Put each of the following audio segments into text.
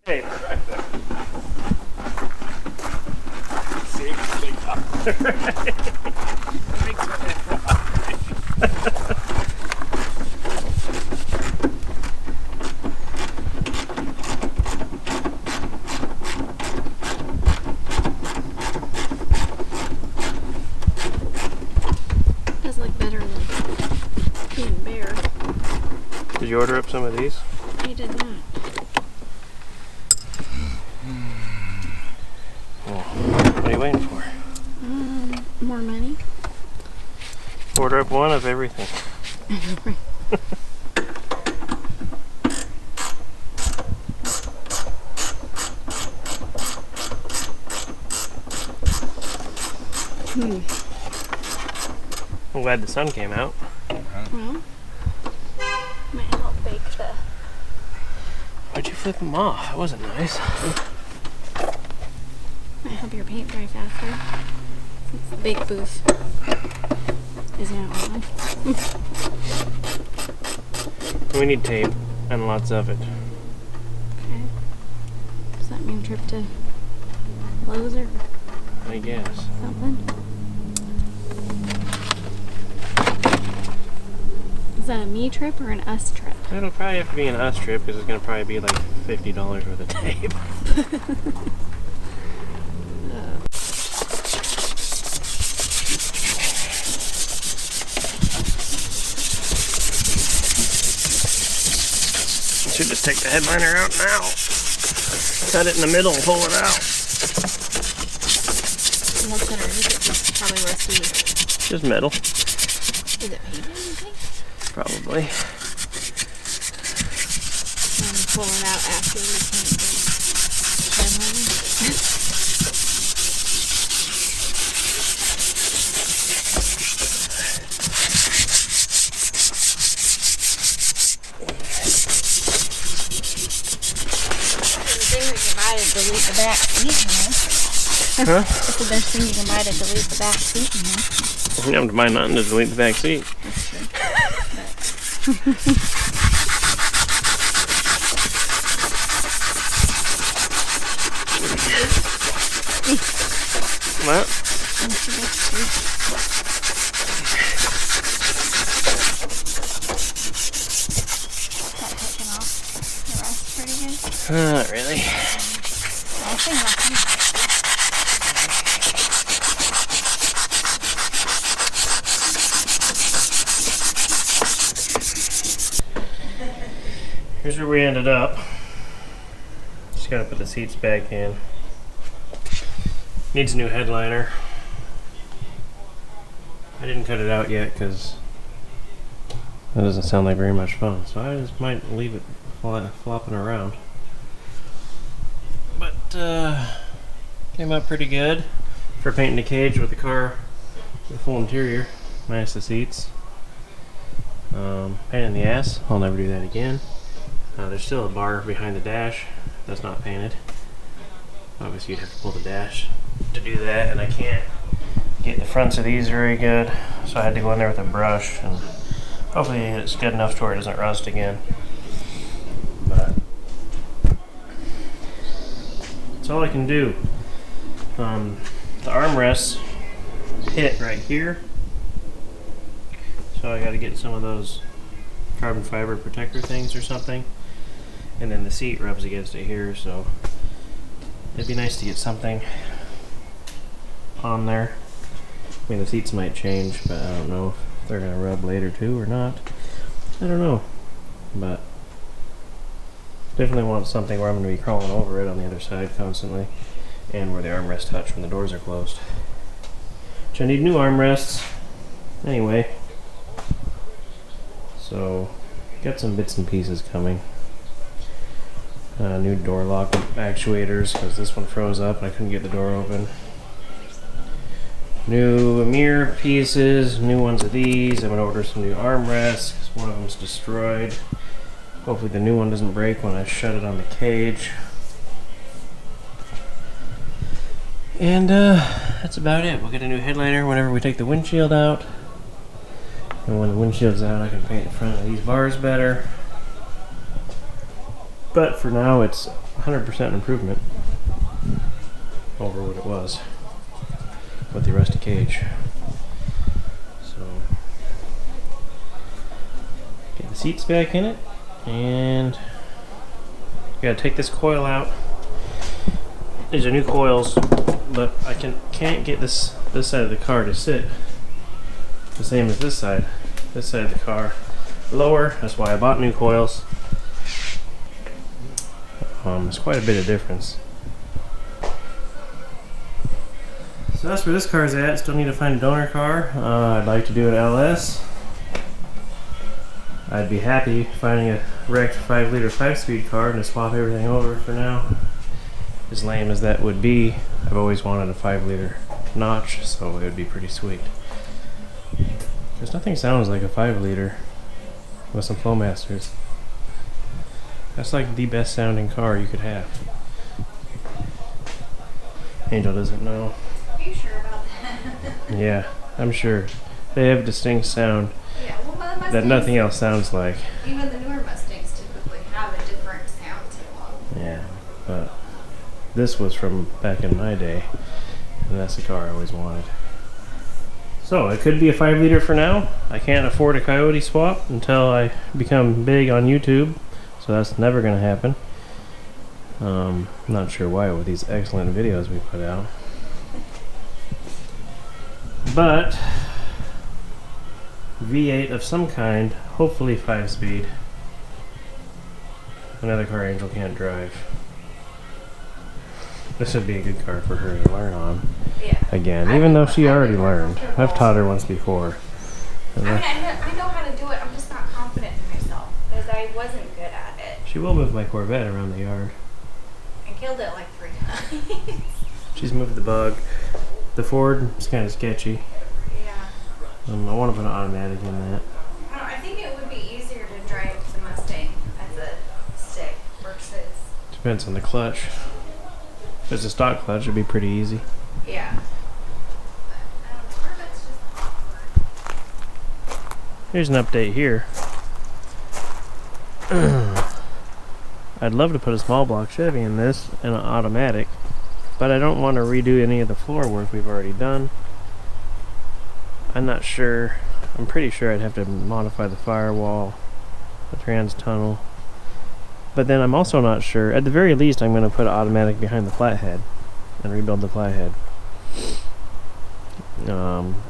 Hey. Does look better than being bare. Did you order up some of these? I did not. What are you waiting for? More money. Order up one of everything. I'm glad the sun came out. Well, might help bake the. Why'd you flip them off? That wasn't nice. Might help your paint dry faster. Since the bake booth is now on. We need tape and lots of it. Okay. Does that mean trip to Lowe's or I guess. something? Is that a me trip or an us trip? It'll probably have to be an us trip because it's going to probably be like $50 worth of tape. Should just take the headliner out now. Cut it in the middle and pull it out. What's underneath it? It's probably rusty. Just metal. Is it painted, you think? Probably. And pull it out after we paint the headliner. Delete the back seat, you know? Huh? That's the best thing you can buy to delete the back seat, you know? I don't mind nothing to delete the back seat. That's true. What? Not really. Here's where we ended up. Just gotta put the seats back in. Needs a new headliner. I didn't cut it out yet because that doesn't sound like very much fun, so I just might leave it flopping around. But came out pretty good for painting the cage with the car, the full interior, minus the seats. Pain in the ass. I'll never do that again. There's still a bar behind the dash that's not painted. Obviously you'd have to pull the dash to do that, and I can't get the fronts of these very good, so I had to go in there with a brush, and hopefully it's good enough to where it doesn't rust again. But that's all I can do. The armrests hit right here, so I got to get some of those carbon fiber protector things or something, and then the seat rubs against it here, so it'd be nice to get something on there. I mean, the seats might change, but I don't know if they're gonna rub later too or not. I don't know, but definitely want something where I'm gonna be crawling over it on the other side constantly, and where the armrests touch when the doors are closed. Which I need new armrests anyway. So got some bits and pieces coming. New door lock actuators because this one froze up and I couldn't get the door open. New mirror pieces, new ones of these. I'm gonna order some new armrests because one of them's destroyed. Hopefully the new one doesn't break when I shut it on the cage. And that's about it. We'll get a new headliner whenever we take the windshield out. And when the windshield's out, I can paint the front of these bars better. But for now, it's 100% improvement over what it was with the rusty cage. So get the seats back in it, and gotta take this coil out. These are new coils, but I can't get this side of the car to sit the same as this side. This side of the car lower. That's why I bought new coils. There's quite a bit of difference. So that's where this car is at. Still need to find a donor car. I'd like to do an LS. I'd be happy finding a wrecked 5-liter 5-speed car and to swap everything over for now. As lame as that would be, I've always wanted a 5-liter notch, so it would be pretty sweet. Because nothing sounds like a 5-liter with some Flowmasters. That's like the best sounding car you could have. Angel doesn't know. Are you sure about that? Yeah, I'm sure. They have a distinct sound that nothing else sounds like. Even the newer Mustangs typically have a different sound to them. Yeah, but this was from back in my day, and that's the car I always wanted. So it could be a 5-liter for now. I can't afford a Coyote swap until I become big on YouTube, so that's never going to happen. Not sure why with these excellent videos we put out. But V8 of some kind, hopefully 5-speed. Another car Angel can't drive. This would be a good car for her to learn on. Yeah. Again, even though she already learned. I've taught her once before. I know how to do it. I'm just not confident in myself because I wasn't good at it. She will move my Corvette around the yard. I killed it like 3 times. She's moved the Bug. The Ford is kind of sketchy. Yeah. I want to put an automatic in that. I think it would be easier to drive the Mustang as a stick versus. Depends on the clutch. If it's a stock clutch, it'd be pretty easy. Yeah. Corvette's just awkward. Here's an update here. I'd love to put a small block Chevy in this and an automatic, but I don't want to redo any of the floor work we've already done. I'm not sure. I'm pretty sure I'd have to modify the firewall, the trans tunnel. But then I'm also not sure. At the very least, I'm going to put an automatic behind the flathead and rebuild the flathead.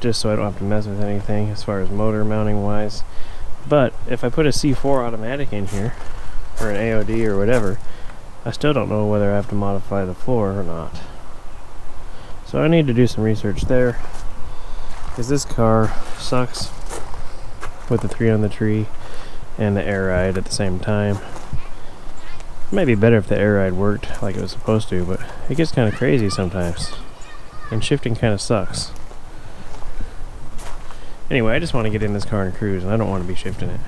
Just so I don't have to mess with anything as far as motor mounting wise. But if I put a C4 automatic in here, or an AOD or whatever, I still don't know whether I have to modify the floor or not. So I need to do some research there, because this car sucks with the 3 on the tree and the air ride at the same time. It might be better if the air ride worked like it was supposed to, but it gets kind of crazy sometimes, and shifting kind of sucks. Anyway, I just want to get in this car and cruise, and I don't want to be shifting it.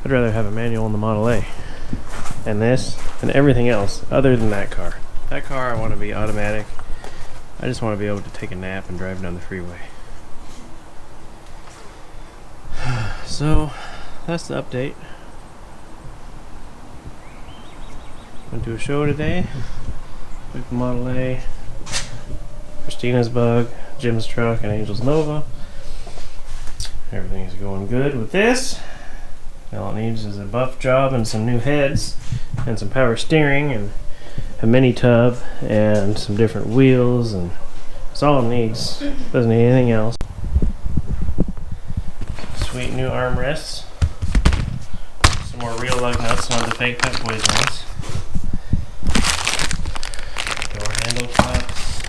I'd rather have a manual in the Model A, and this, and everything else other than that car. That car I want to be automatic. I just want to be able to take a nap and drive down the freeway. So, that's the update. Went to a show today. Took the Model A, Christina's Bug, Jim's truck, and Angel's Nova. Everything's going good with this. All it needs is a buff job and some new heads and some power steering and a mini tub and some different wheels, and that's all it needs. Doesn't need anything else. Sweet new armrests. Some more real lug nuts, not the fake Pep Boys ones. Door handle cups.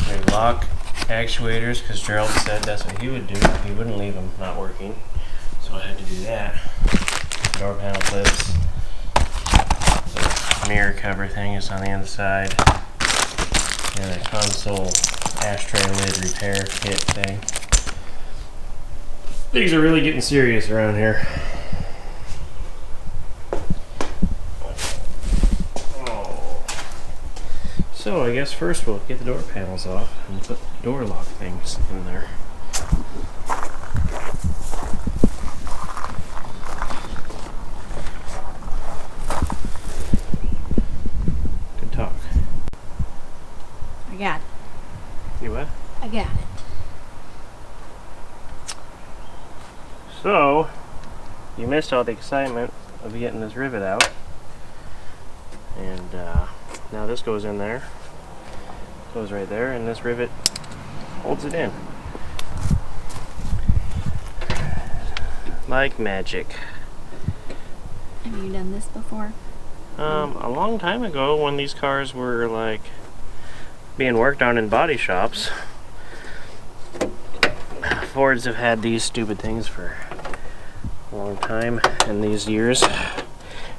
New lock actuators, because Gerald said that's what he would do. He wouldn't leave them not working. So I had to do that. Door panel clips. The mirror cover thing is on the inside. And a console ashtray lid repair kit thing. Things are really getting serious around here. Oh. So I guess first we'll get the door panels off and put the door lock things in there. got it. You what? I got it. So, you missed all the excitement of getting this rivet out. And now this goes in there. Goes right there, and this rivet holds it in. Like magic. Have you done this before? A long time ago, when these cars were like being worked on in body shops, Fords have had these stupid things for a long time. In these years, you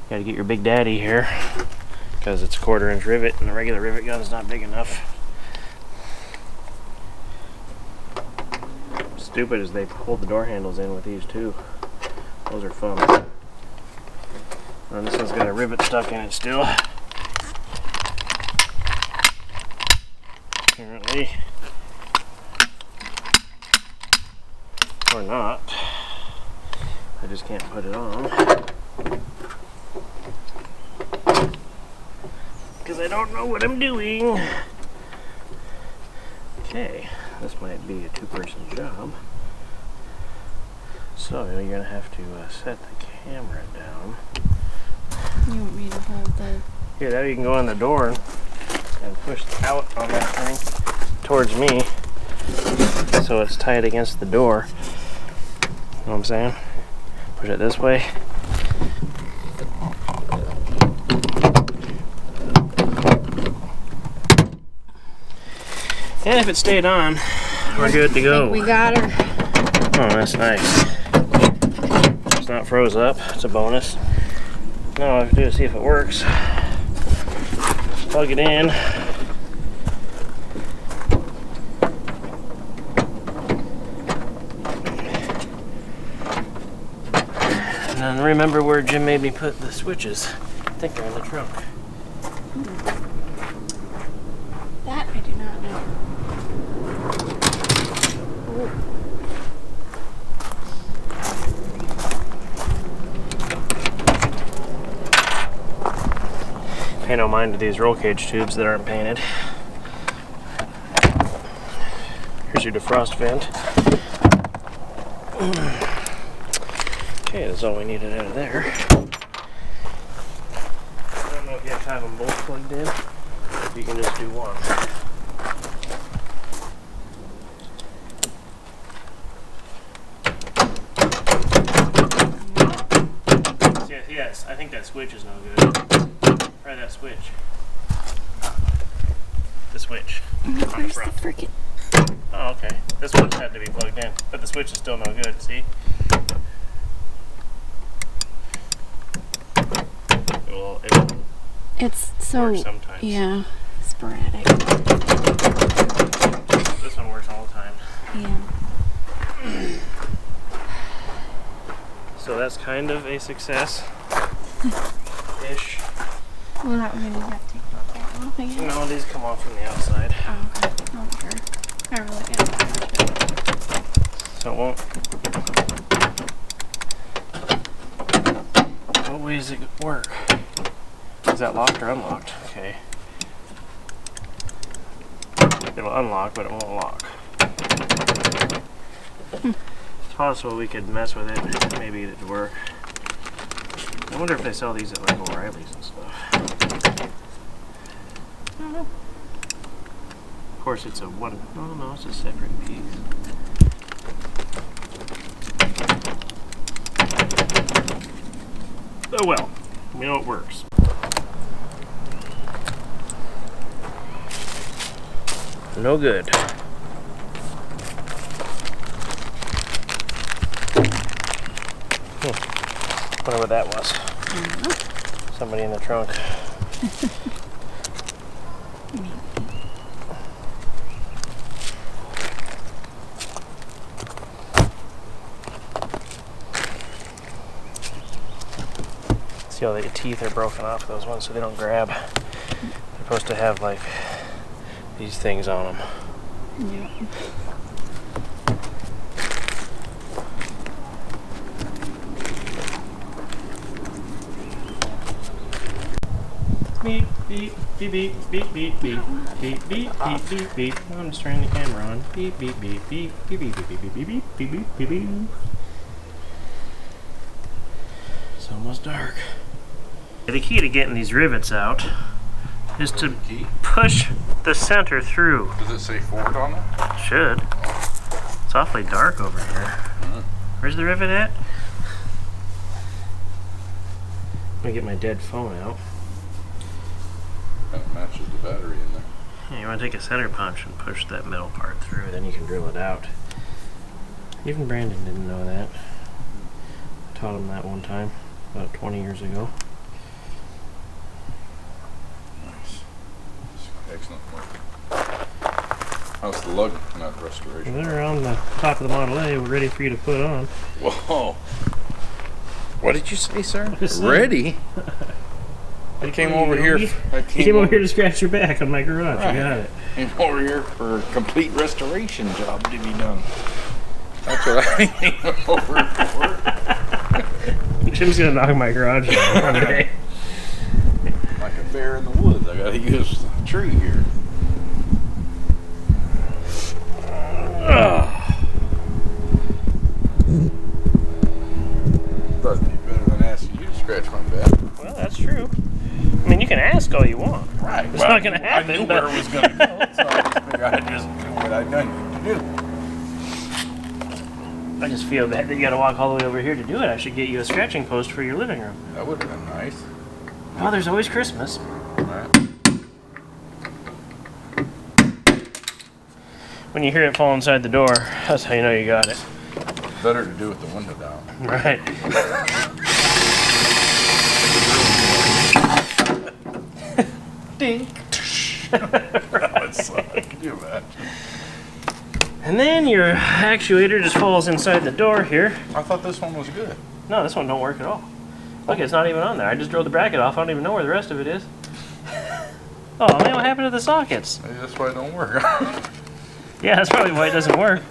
gotta get your Big Daddy here because it's a 1/4-inch rivet, and the regular rivet gun is not big enough. Stupid is they hold the door handles in with these too. Those are fun. And this one's got a rivet stuck in it still. Apparently. Or not. I just can't put it on. Because I don't know what I'm doing. Okay, this might be a 2-person job. So you're going to have to set the camera down. You want me to hold the... Here, that you can go in the door and push out on that thing towards me so it's tight against the door. You know what I'm saying? Push it this way. And if it stayed on, we're good to go. We got her. Oh, that's nice. It's not froze up. It's a bonus. Now all I have to do is see if it works. Plug it in. And then remember where Jim made me put the switches. I think they're in the trunk. That I do not know. Pay no mind to these roll cage tubes that aren't painted. Here's your defrost vent. Okay, that's all we needed out of there. I don't know if you have to have them both plugged in, or if you can just do one. Yes, I think that switch is no good. Try that switch. The switch. On the Where's the front. freaking... Oh, okay. This one had to be plugged in, but the switch is still no good, see? It will It's so... work sometimes. Yeah. Sporadic. This one works all the time. Yeah. So that's kind of a success. Ish. Well, that one you have to take that off again. No, these come off from the outside. Oh, okay. Oh, sure. I really get So it won't. What way does it work? Is that locked or unlocked? Okay. It'll unlock, but it won't lock. It's possible we could mess with it, maybe it'd work. I wonder if they sell these at like O'Reilly's and stuff. I don't know. Of course it's a one, oh no, it's a separate piece. Oh well, we know it works. No good. Wonder what that was. Somebody in the trunk. See how the teeth are broken off those ones so they don't grab. They're supposed to have like these things on them. Yep. Meep. beep, beep, beep, beep, beep, beep, beep, beep, beep, beep, beep. I'm just turning the camera on. Beep, beep, beep, beep, beep, beep, beep, beep, beep, beep, beep, beep, beep, beep. It's almost dark. The key to getting these rivets out is to push the center through. Does it say forward on it? Should. It's awfully dark over here. Where's the rivet at? I'm gonna get my dead phone out. That matches the battery in there. Yeah, you want to take a center punch and push that middle part through, then you can drill it out. Even Brandon didn't know that. I taught him that one time, about 20 years ago. Nice. Excellent work. How's the lug nut restoration? They're on the top of the Model A, we're ready for you to put on. Whoa. What did you say, sir? Ready? Ready? I came over here. You came over here to scratch your back on my garage. Right. You got it. Came over here for a complete restoration job to be done. That's what I came over for. Jim's gonna knock my garage down one day. Like a bear in the woods. I gotta use a tree here. Thought it'd be better than asking you to scratch my back. Well, that's true. I mean, you can ask all you want. Right. It's not gonna happen. I knew but where it was gonna go, so I just figured I'd just do what I done to do. I just feel bad that you gotta walk all the way over here to do it. I should get you a scratching post for your living room. That would have been nice. Well, there's always Christmas. Right. When you hear it fall inside the door, that's how you know you got it. Better to do with the window down. Right. Dink. That would suck. Can you imagine? And then your actuator just falls inside the door here. I thought this one was good. No, this one don't work at all. Look, it's not even on there. I just drilled the bracket off. I don't even know where the rest of it is. Oh man, what happened to the sockets? Maybe that's why it don't work. Yeah, that's probably why it doesn't work.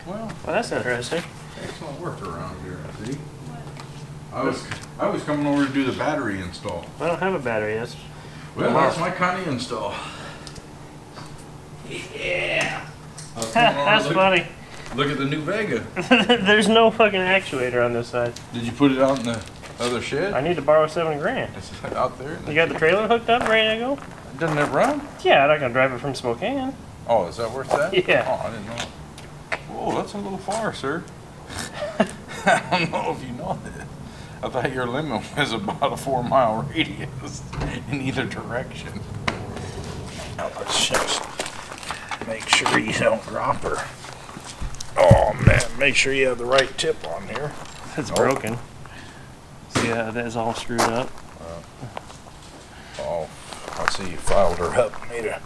Well, That's interesting. excellent work around here, see? I was coming over to do the battery install. I don't have a battery. Well, that's my kind of install. Yeah. That's funny. Look at the new Vega. There's no fucking actuator on this side. Did you put it out in the other shed? I need to borrow $7 grand. It's out there. You got the trailer hooked up, ready to go? Doesn't it run? Yeah, I'm not gonna drive it from Spokane. Oh, is that where it's at? Yeah. Oh, I didn't know. Whoa, that's a little far, sir. I don't know if you know that. I thought your limit was about a 4-mile radius in either direction. Now let's just make sure you don't drop her. Oh man, make sure you have the right tip on here. It's broken. See how that is all screwed up? Oh, I see you filed her up, made her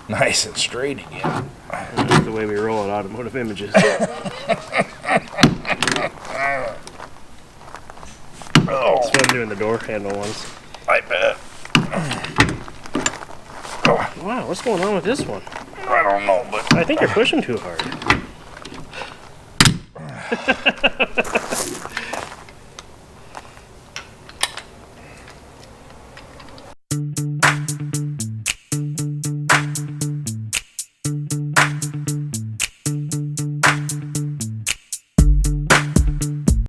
nice and straight again. That's the way we roll at Automotive Images. Oh, It's fun doing the door handle ones. I bet. Wow, what's going on with this one? I don't know, but I think you're pushing too hard.